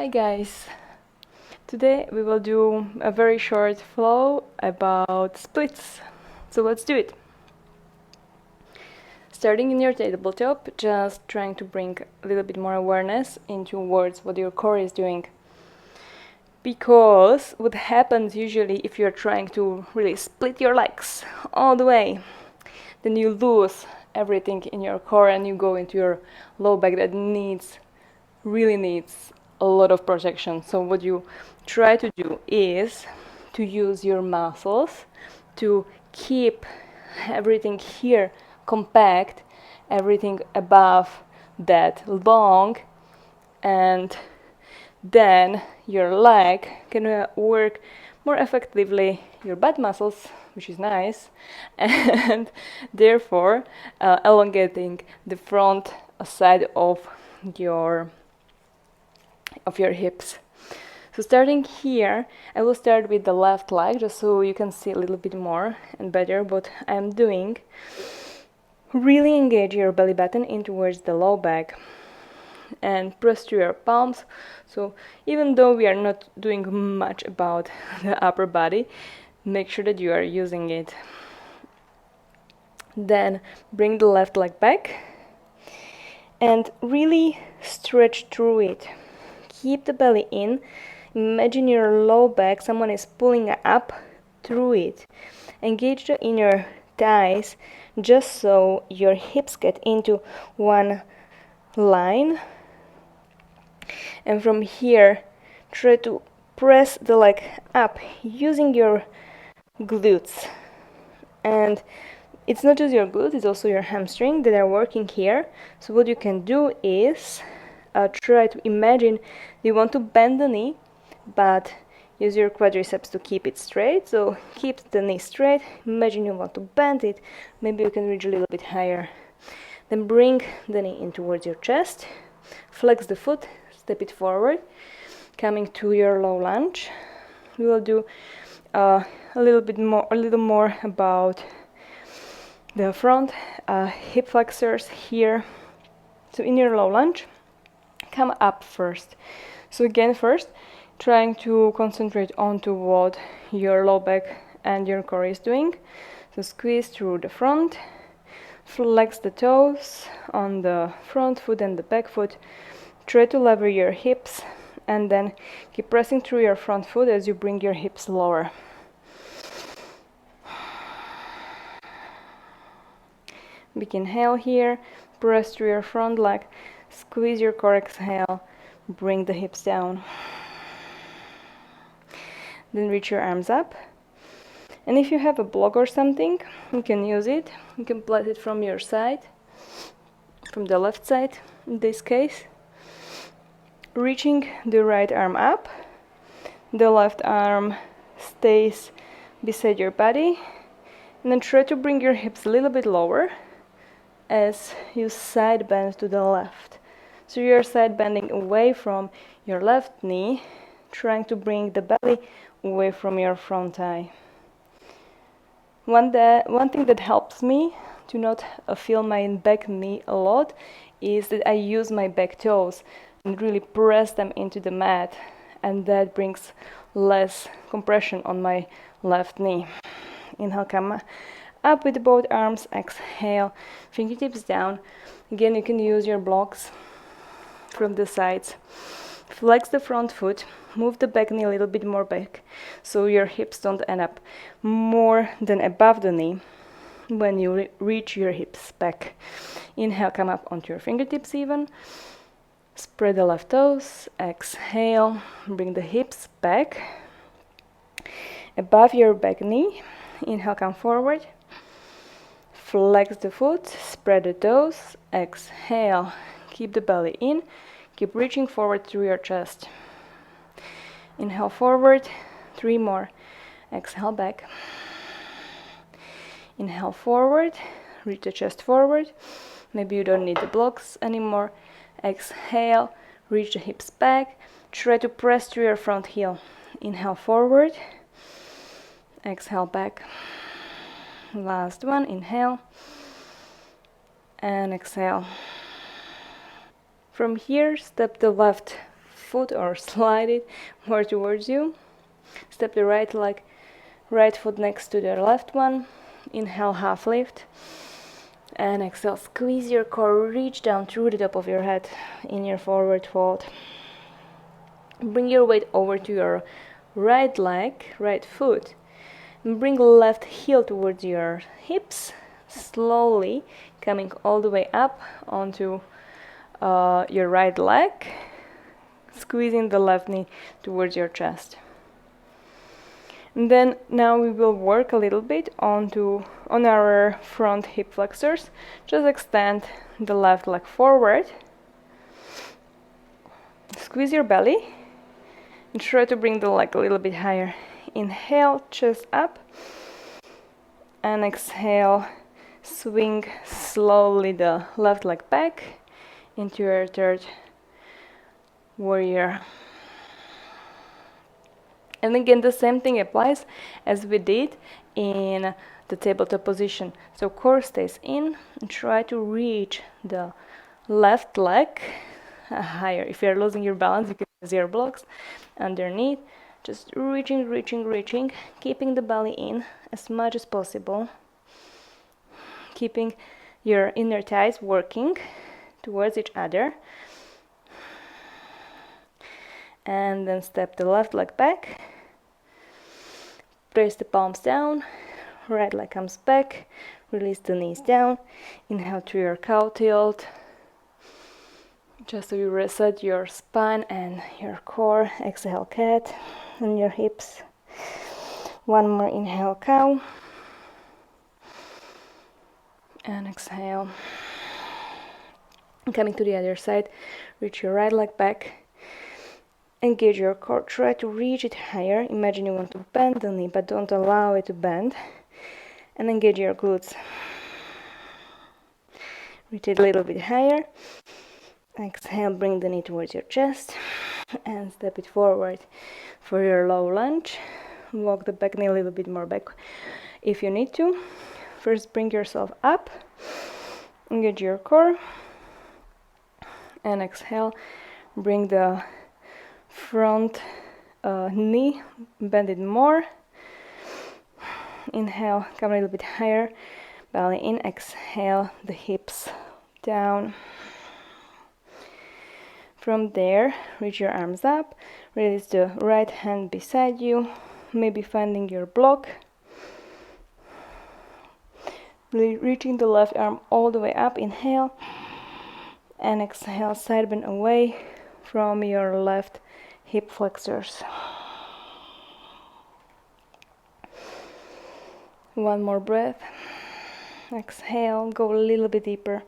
Hi guys! Today we will do a very short flow about splits. So let's do it. Starting in your tabletop, just trying to bring a little bit more awareness into towards what your core is doing. Because what happens usually if you're trying to really split your legs all the way, then you lose everything in your core and you go into your low back that really needs a lot of protection. So what you try to do is to use your muscles to keep everything here compact, everything above that long, and then your leg can work more effectively your butt muscles, which is nice, and therefore elongating the front side of your hips. So starting here, I will start with the left leg just so you can see a little bit more and better what I'm doing. Really engage your belly button in towards the low back and press through your palms. So even though we are not doing much about the upper body, make sure that you are using it. Then bring the left leg back and really stretch through it. Keep the belly in. Imagine your low back, someone is pulling up through it. Engage the inner thighs just so your hips get into one line. And from here, try to press the leg up using your glutes. And it's not just your glutes, it's also your hamstring that are working here. So what you can do is try to imagine you want to bend the knee, but use your quadriceps to keep it straight. So keep the knee straight. Imagine you want to bend it. Maybe you can reach a little bit higher. Then bring the knee in towards your chest. Flex the foot, step it forward. Coming to your low lunge. We will do a little more about the front hip flexors here. So in your low lunge, come up first. So again, first, trying to concentrate onto what your low back and your core is doing. So squeeze through the front, flex the toes on the front foot and the back foot. Try to lever your hips and then keep pressing through your front foot as you bring your hips lower. Big inhale here, press through your front leg, squeeze your core, exhale, bring the hips down. Then reach your arms up. And if you have a block or something, you can use it. You can place it from your side, from the left side in this case. Reaching the right arm up. The left arm stays beside your body. And then try to bring your hips a little bit lower as you side bend to the left. So you're side bending away from your left knee, trying to bring the belly away from your front thigh. One thing that helps me to not feel my back knee a lot is that I use my back toes and really press them into the mat, and that brings less compression on my left knee. Inhale, come up with both arms, exhale, fingertips down. Again, you can use your blocks from the sides. Flex the front foot, move the back knee a little bit more back so your hips don't end up more than above the knee when you reach your hips back. Inhale, come up onto your fingertips even. Spread the left toes, exhale, bring the hips back above your back knee. Inhale, come forward. Flex the foot, spread the toes, exhale, keep the belly in, keep reaching forward through your chest. Inhale forward, 3 more, exhale back. Inhale forward, reach the chest forward, maybe you don't need the blocks anymore. Exhale, reach the hips back, try to press through your front heel. Inhale forward, exhale back. Last one, inhale and exhale. From here, step the left foot or slide it more towards you. Step the right leg, right foot next to the left one. Inhale, half lift. And exhale, squeeze your core, reach down through the top of your head in your forward fold. Bring your weight over to your right leg, right foot. And bring left heel towards your hips, slowly coming all the way up onto your right leg, squeezing the left knee towards your chest. And then now we will work a little bit on our front hip flexors. Just extend the left leg forward. Squeeze your belly and try to bring the leg a little bit higher. Inhale, chest up. And exhale, swing slowly the left leg back into your third warrior. And again, the same thing applies as we did in the tabletop position. So core stays in and try to reach the left leg higher. If you're losing your balance, you can use your blocks underneath. Just reaching, keeping the belly in as much as possible. Keeping your inner thighs working towards each other. And then step the left leg back. Press the palms down, right leg comes back, release the knees down, inhale through your cow tilt, just so you reset your spine and your core. Exhale, cat, and your hips. One more inhale, cow, and exhale. Coming to the other side, reach your right leg back. Engage your core, try to reach it higher. Imagine you want to bend the knee, but don't allow it to bend. And engage your glutes. Reach it a little bit higher. Exhale, bring the knee towards your chest. And step it forward for your low lunge. Walk the back knee a little bit more back if you need to. First, bring yourself up. Engage your core. And exhale, bring the front knee, bend it more. Inhale, come a little bit higher, belly in. Exhale, the hips down. From there, reach your arms up, release the right hand beside you, maybe finding your block. Reaching the left arm all the way up. Inhale, and exhale, side bend away from your left hip flexors. One more breath. Exhale, go a little bit deeper.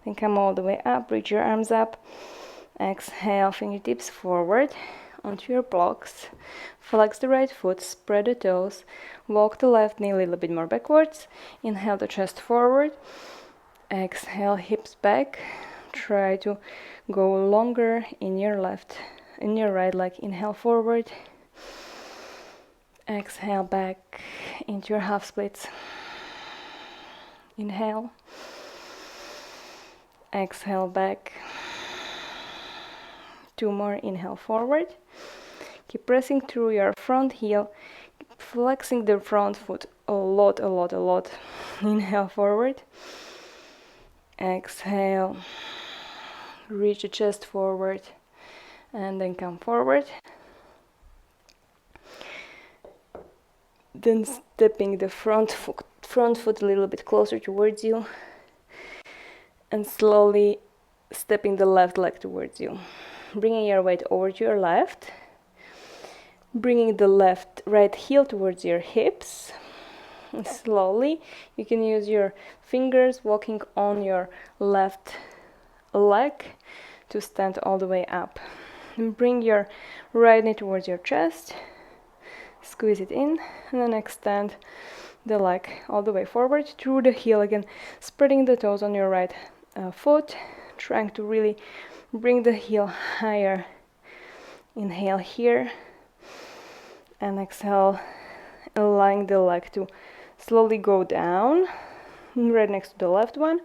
Then come all the way up, reach your arms up. Exhale, fingertips forward onto your blocks. Flex the right foot, spread the toes. Walk the left knee a little bit more backwards. Inhale the chest forward. Exhale, hips back. Try to go longer in your right leg. Inhale forward. Exhale back into your half splits. Inhale. Exhale back. Two more. Inhale forward. Keep pressing through your front heel, flexing the front foot a lot. Inhale forward. Exhale. Reach the chest forward and then come forward. Then stepping the front foot a little bit closer towards you and slowly stepping the left leg towards you. Bringing your weight over to your left. Bringing the right heel towards your hips. And slowly, you can use your fingers walking on your left leg to stand all the way up. And bring your right knee towards your chest. Squeeze it in and then extend the leg all the way forward through the heel again, spreading the toes on your right foot, trying to really bring the heel higher. Inhale here and exhale, allowing the leg to slowly go down right next to the left one.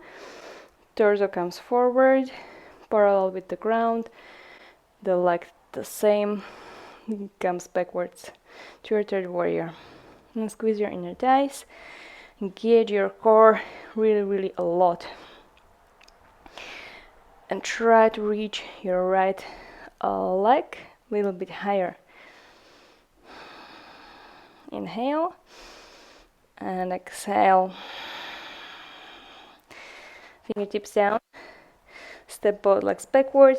Torso comes forward, parallel with the ground. The leg the same, comes backwards to your third warrior. And squeeze your inner thighs, engage your core really a lot. And try to reach your right leg a little bit higher. Inhale and exhale. Fingertips down. Step both legs backward.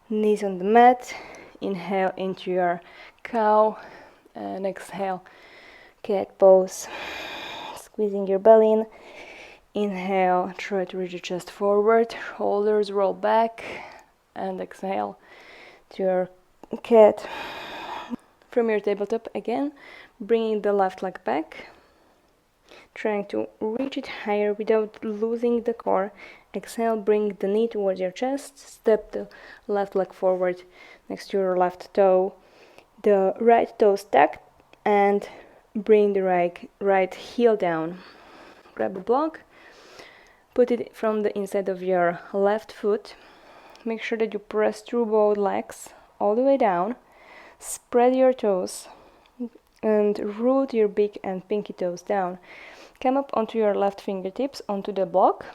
Knees on the mat. Inhale into your cow and exhale cat pose. Squeezing your belly in. Inhale, try to reach your chest forward, shoulders roll back, and exhale to your cat. From your tabletop again, bringing the left leg back, trying to reach it higher without losing the core. Exhale, bring the knee towards your chest, step the left leg forward next to your left toe, the right toe stacked, and bring the right heel down. Grab a block, put it from the inside of your left foot. Make sure that you press through both legs all the way down. Spread your toes and root your big and pinky toes down. Come up onto your left fingertips onto the block.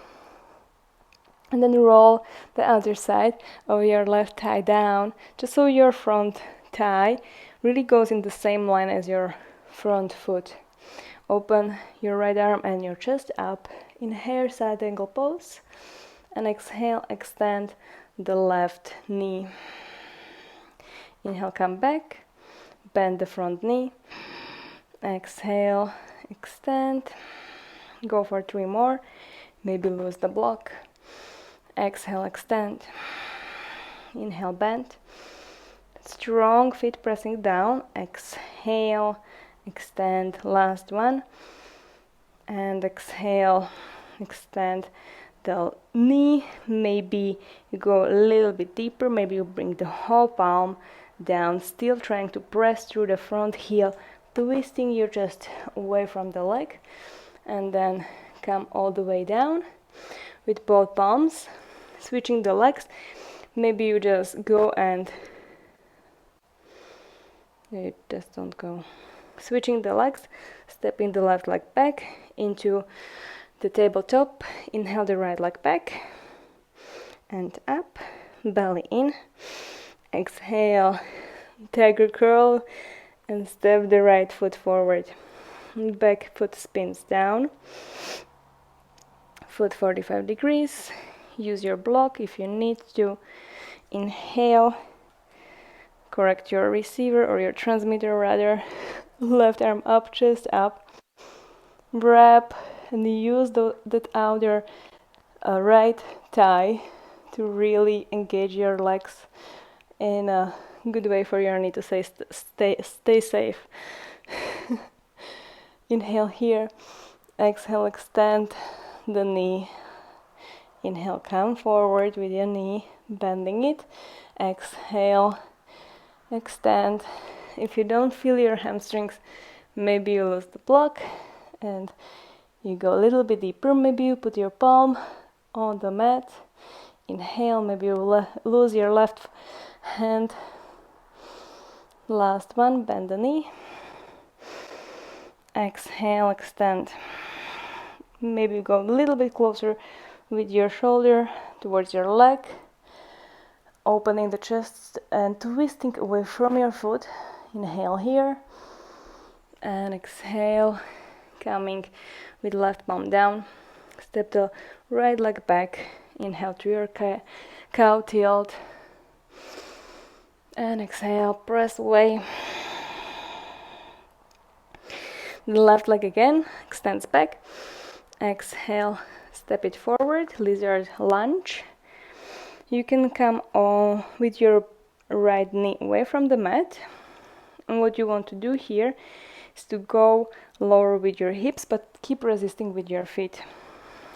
And then roll the other side of your left thigh down, just so your front thigh really goes in the same line as your front foot. Open your right arm and your chest up. Inhale, side angle pose. And exhale, extend the left knee. Inhale, come back. Bend the front knee. Exhale, extend. Go for 3 more. Maybe lose the block. Exhale, extend. Inhale, bend. Strong feet pressing down. Exhale, extend. Last one. And exhale, extend the knee. Maybe you go a little bit deeper. Maybe you bring the whole palm down, still trying to press through the front heel, twisting your chest away from the leg. And then come all the way down with both palms. Switching the legs. Maybe you just go and just don't go. Switching the legs, stepping the left leg back into the tabletop. Inhale the right leg back and up, belly in. Exhale, tiger curl, and step the right foot forward. Back foot spins down. Foot 45 degrees. Use your block if you need to. Inhale. Correct your receiver or your transmitter rather. Left arm up, chest up. Wrap and use that outer right thigh to really engage your legs in a good way for your knee to stay safe. Inhale here. Exhale, extend the knee. Inhale, come forward with your knee, bending it. Exhale, extend. If you don't feel your hamstrings, maybe you lose the block and you go a little bit deeper. Maybe you put your palm on the mat. Inhale, maybe you lose your left hand. Last one, bend the knee. Exhale, extend. Maybe you go a little bit closer with your shoulder towards your leg, opening the chest and twisting away from your foot. Inhale here and exhale, coming with left palm down. Step the right leg back. Inhale to your cow tilt and exhale, press away. The left leg again extends back. Exhale, step it forward, lizard lunge. You can come on with your right knee away from the mat. And what you want to do here is to go lower with your hips, but keep resisting with your feet.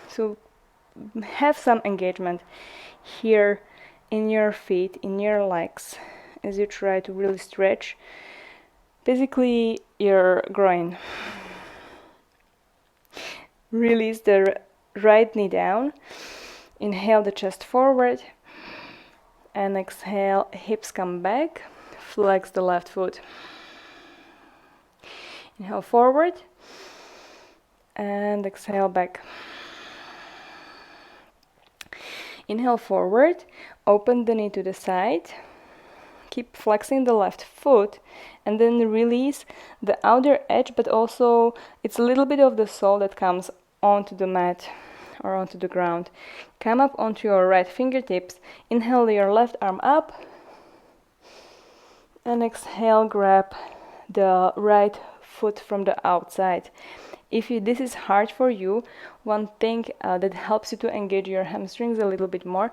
So have some engagement here in your feet, in your legs, as you try to really stretch basically your groin. Release the right knee down. Inhale the chest forward. and exhale, hips come back, flex the left foot. Inhale forward and exhale back. Inhale forward, open the knee to the side, keep flexing the left foot, and then release the outer edge, but also it's a little bit of the sole that comes onto the mat or onto the ground. Come up onto your right fingertips, inhale your left arm up, and exhale, grab the right foot from the outside. If this is hard for you, one thing that helps you to engage your hamstrings a little bit more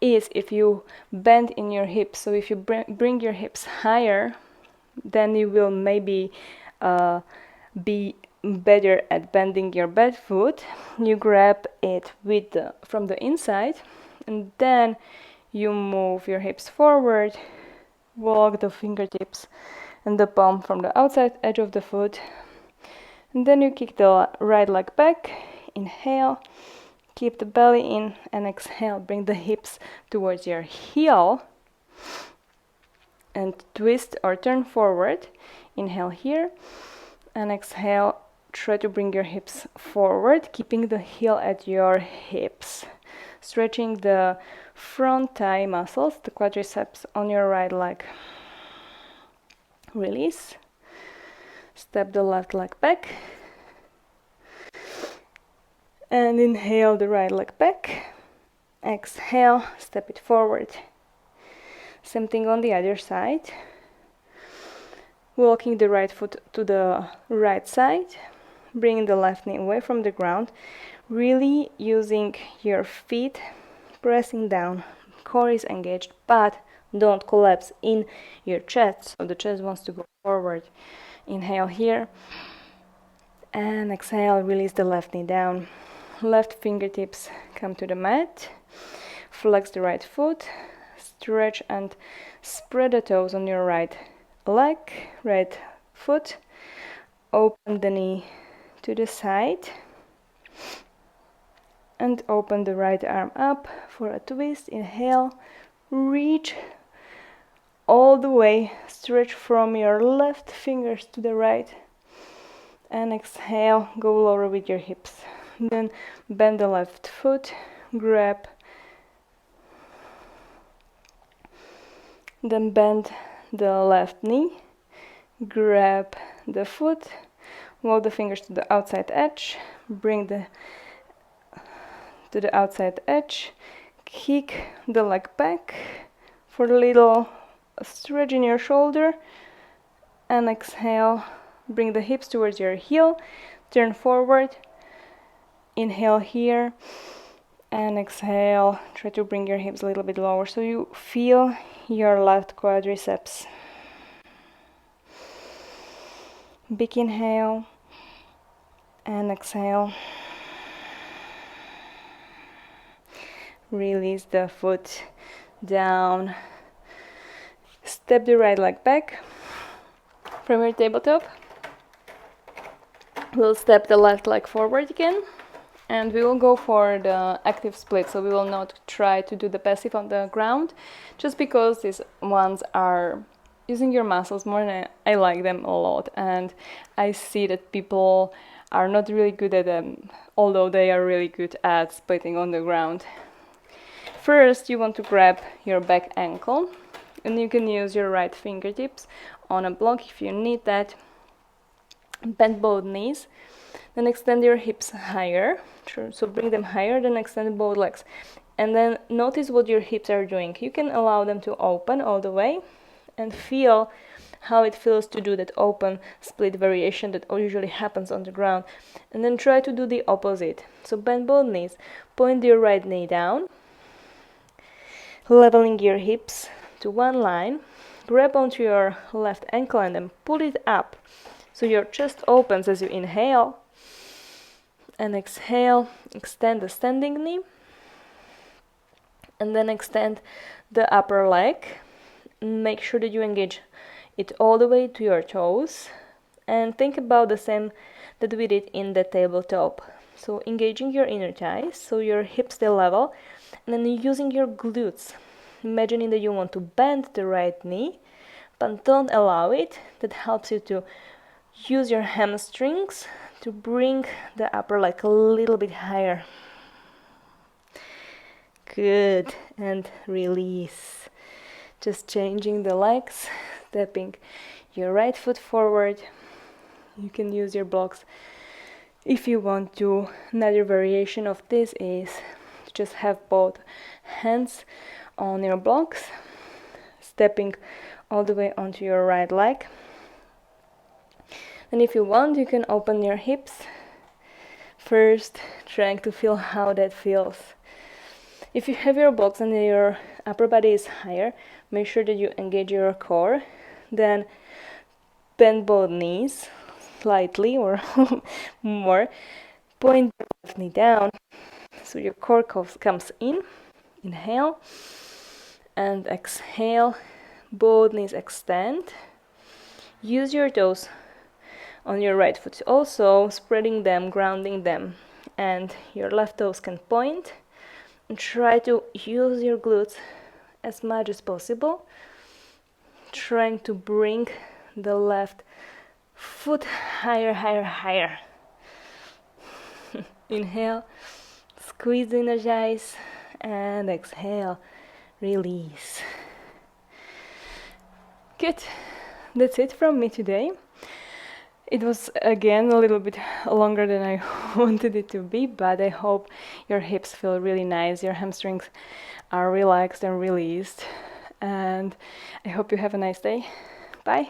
is if you bend in your hips. So if you bring your hips higher, then you will maybe be better at bending your bad foot. You grab it from the inside, and then you move your hips forward, walk the fingertips and the palm from the outside edge of the foot. And then you kick the right leg back, inhale, keep the belly in, and exhale, bring the hips towards your heel, and twist or turn forward. Inhale here, and exhale, try to bring your hips forward, keeping the heel at your hips, stretching the front thigh muscles, the quadriceps on your right leg. Release. Step the left leg back, and inhale the right leg back. Exhale, step it forward. Same thing on the other side. Walking the right foot to the right side, bringing the left knee away from the ground, really using your feet, pressing down. Core is engaged, but don't collapse in your chest, so the chest wants to go forward. Inhale here, and exhale, release the left knee down. Left fingertips come to the mat, flex the right foot, stretch and spread the toes on your right leg, right foot, open the knee to the side, and open the right arm up for a twist. Inhale, reach all the way, stretch from your left fingers to the right, and exhale, go lower with your hips. Then bend the left foot, grab, then bend the left knee, grab the foot, walk the fingers to the outside edge, bring to the outside edge, kick the leg back for a little stretch in your shoulder, and exhale, bring the hips towards your heel, turn forward, inhale here, and exhale, try to bring your hips a little bit lower so you feel your left quadriceps. Big inhale, and exhale. Release the foot down. Step the right leg back from your tabletop. We'll step the left leg forward again, and we will go for the active split. So we will not try to do the passive on the ground, just because these ones are using your muscles more, and I like them a lot, and I see that people are not really good at them, although they are really good at splitting on the ground. First, you want to grab your back ankle, and you can use your right fingertips on a block if you need that. Bend both knees, then extend your hips higher, so bring them higher, then extend both legs, and then notice what your hips are doing. You can allow them to open all the way and feel how it feels to do that open split variation that usually happens on the ground, and then try to do the opposite. So bend both knees, point your right knee down, leveling your hips to one line, grab onto your left ankle and then pull it up so your chest opens as you inhale, and exhale, extend the standing knee, and then extend the upper leg. Make sure that you engage it all the way to your toes, and think about the same that we did in the tabletop. So engaging your inner thighs so your hips stay level, and then using your glutes. imagining that you want to bend the right knee, but don't allow it. That helps you to use your hamstrings to bring the upper leg a little bit higher. Good. And release. Just changing the legs, stepping your right foot forward. You can use your blocks if you want to. Another variation of this is to just have both hands on your blocks, stepping all the way onto your right leg. And if you want, you can open your hips first, trying to feel how that feels. If you have your blocks and your upper body is higher, make sure that you engage your core. Then bend both knees slightly or more. Point the left knee down so your core comes in. Inhale and exhale. Both knees extend. Use your toes on your right foot, also spreading them, grounding them, and your left toes can point. And try to use your glutes as much as possible, trying to bring the left foot higher, higher, higher. Inhale, squeeze, energize, and exhale, release. Good. That's it from me today. It was again a little bit longer than I wanted it to be, but I hope your hips feel really nice, your hamstrings are relaxed and released, and I hope you have a nice day. Bye.